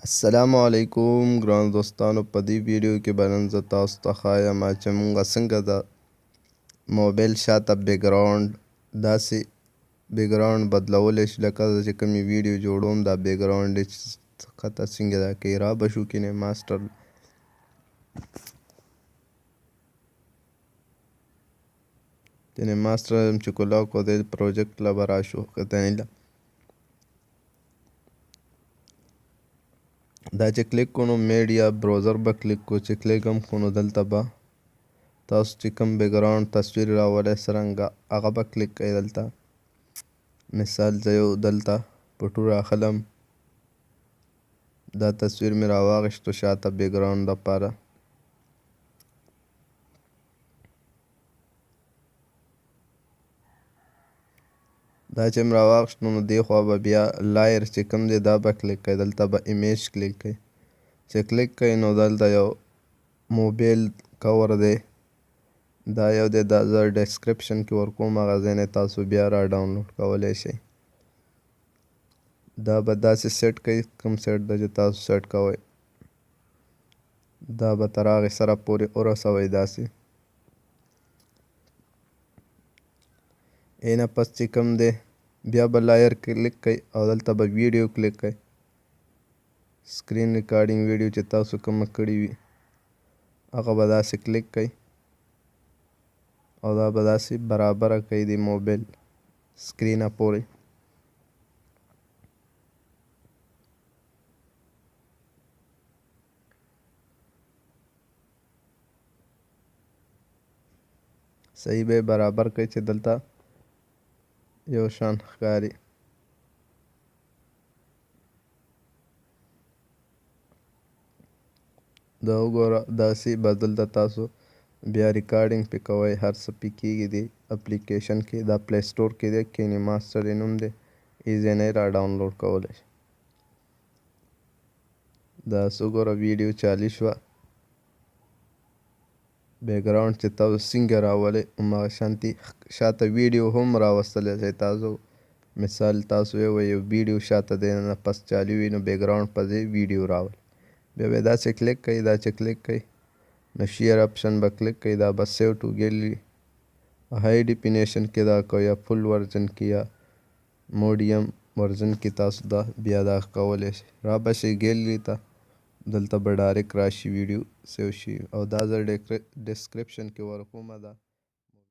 السلام علیکم ګرانو دوستانو، په دې ویډیو کې به نن زه تاسو ته ښایم چې مونږ څنګه د موبایل شاته بیکګراونډ داسې بیکګراونډ بدلولی شو لکه زه چې کومې ویډیو جوړوم دا بیکګراونډ یې ښکته څنګه دا کوي. را به شو کینې ماسټر تینې ماسټر چې کلاک کو دې پروجیکټ لا به راشو ښکتنې دا چې کلیک کو نو میډیا براوزر به کلیک کو. چې کلیک هم کو نو دلته به تاسو چې کوم بیکګراونډ تصویر راولی څرنګه هغه به کلیک کوئ. دلته مثال زه یو دلته پټو راخلم، دا تصویر مې راواخیستو شاته بیکګراونډ دپاره. دا چې مې راواخیستو نو دې خوا به بیا لایر چې کوم دی دا به کلیک کوئ. دلته به ایمیج کلیک کوئ. چې کلیک کوئ نو دلته یو موبایل کور دی، دا یو دی، دا زه ډسکرپشن کې ورکوم، هغه ځای نه تاسو بیا را ډاونلوډ کولی شئ. دا به داسې سیټ کوئ کوم سیټ ده چې تاسو سیټ کوئ، دا به تر هغې سره پورې ورسوئ داسې. اینه پس چې کوم دی بیا به لایر کلیک کوئ او دلته به ویډیو کلیک کوئ. سکرین ریکارډینګ ویډیو چې تاسو کومه کړې وي هغه به داسې کلیک کوئ او دا به داسې برابره کوئ د موبایل سکرینه پورې. صحیح به برابر کوئ چې دلته یو شان ښکاري. دا وګوره داسې به دلته تاسو بیا ریکارډینګ پې کوئ، هر څه پې کېږي د اپلیکیشن کې. دا پلی سټور کې دی، کینې ماسټر یې نوم دی، ایزی نه یې را ډاونلوډ کولی شئ. داسې وګوره ویډیو چالي شوه، بیکګراونډ چې تاسو څنګه راولئ هماغه شانتې شاته ویډیو هم راوستلی شئ تاسو. مثال تاسو یو ویډیو شاته دی نه پس چالي وي نو بیکګراونډ په ځای ویډیو راولئ. بیا به یې داسې کلیک کوئ، دا چې کلیک کوئ نو شیر اپشن به کلیک کوئ، دا به سیو ټو ګیلري هائی ډیفینیشن کې دا کوئ یا فل ورژن کې یا موډیم ورژن کې تاسو دا بیا دا کولی شئ. را به شئ ګیلري ته، دلته به ډایرکټ راشي ویډیو سیو شي او دا زه ډسکرپشن کې ورکومه ده.